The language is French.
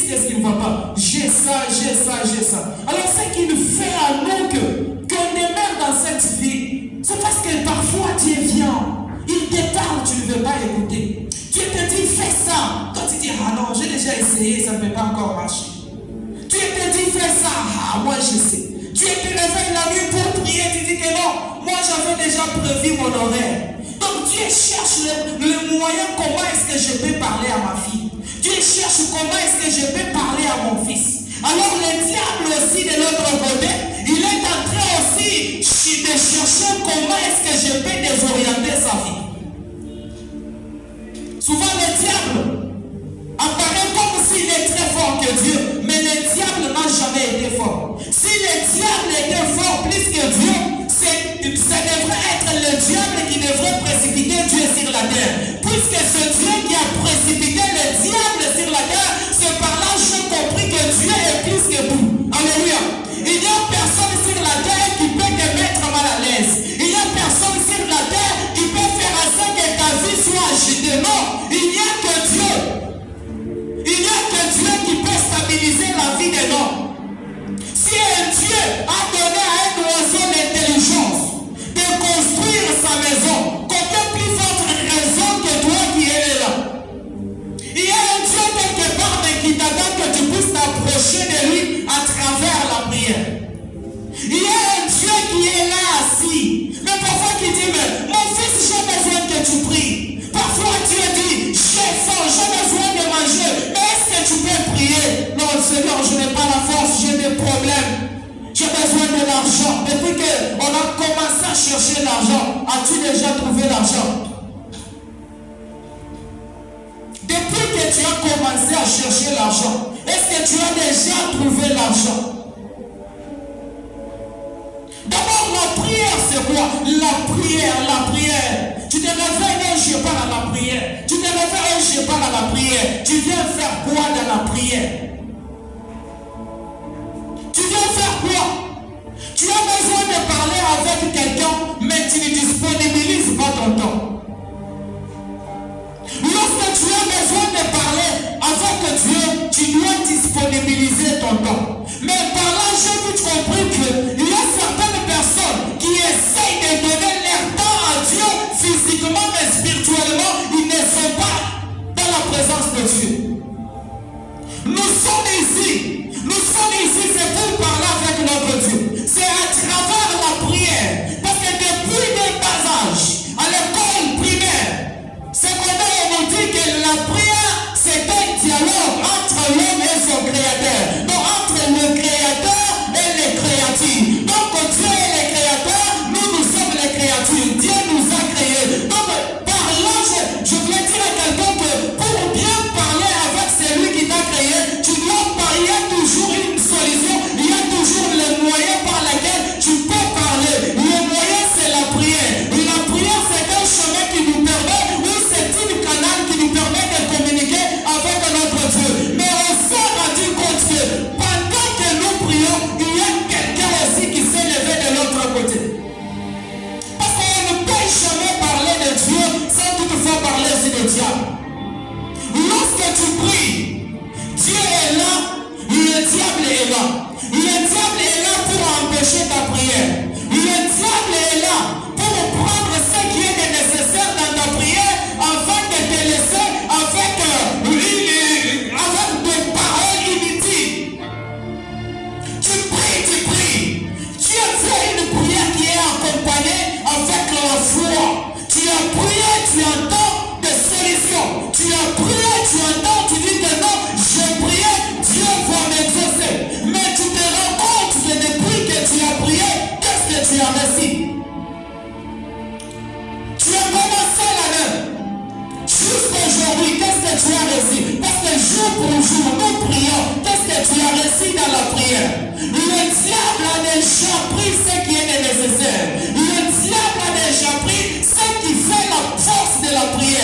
qu'est-ce qu'il ne voit pas? J'ai ça, j'ai ça, j'ai ça. Alors ce qu'il fait à nous qu'on demeure dans cette vie, c'est parce que parfois Dieu vient, il te parle, tu ne veux pas écouter. Dieu te dit fais ça. Toi tu dis ah non, j'ai déjà essayé, ça ne peut pas encore marcher. Dieu te dit fais ça, ah moi je sais. Dieu te réveille la nuit pour prier, tu dis que non, moi j'avais déjà prévu mon horaire. Donc Dieu cherche le moyen, comment est-ce que je peux parler à ma fille. Dieu cherche comment est-ce que je peux parler à mon fils. Alors le diable aussi de l'autre côté, il est en train aussi de chercher comment est-ce que je peux désorienter sa vie. Souvent le diable apparaît comme s'il est très fort que Dieu, mais le diable n'a jamais été fort. Si le diable était fort plus que Dieu, ça devrait être le diable qui devrait précipiter Dieu sur la terre. Puisque ce Dieu qui a précipité le diable sur la terre, c'est par là j'ai compris que Dieu est plus que tout. Alléluia. Il n'y a personne sur la terre qui peut te mettre mal à l'aise. Il n'y a personne sur la terre qui peut faire en sorte que ta vie soit agitée. Non, il n'y a que Dieu. Il n'y a que Dieu qui peut stabiliser la vie des hommes. Si un Dieu a donné à un oiseau l'intelligence de construire sa maison, combien plus forte raison que toi qui es là. Il y a un Dieu quelque part qui t'attend que tu puisses t'approcher de lui à travers la prière. Il y a un Dieu qui est là assis. Mais parfois qui dit, mais mon fils, j'ai besoin que tu pries. Parfois Dieu dit, j'ai faim, j'ai besoin de manger. Mais est-ce que tu peux prier? Non, Seigneur, je n'ai pas la force, j'ai des problèmes. J'ai besoin de l'argent. Depuis qu'on a commencé à chercher l'argent, as-tu déjà trouvé l'argent? Depuis que tu as commencé à chercher l'argent, est-ce que tu as déjà trouvé l'argent? D'abord, la prière, c'est quoi? La prière. Tu te réveilles, je pars à la prière. Tu te réveilles, je pars à la prière. Tu viens faire quoi dans la prière? Tu viens faire quoi? Tu as besoin de parler avec quelqu'un, mais tu ne disponibilises pas ton temps. Lorsque tu as besoin de parler avec Dieu, tu dois disponibiliser ton temps. Mais par là, j'ai vite compris qu'il y a certaines personnes qui essayent de donner leur temps à Dieu physiquement, mais spirituellement, ils ne sont pas dans la présence de Dieu. Nous sommes ici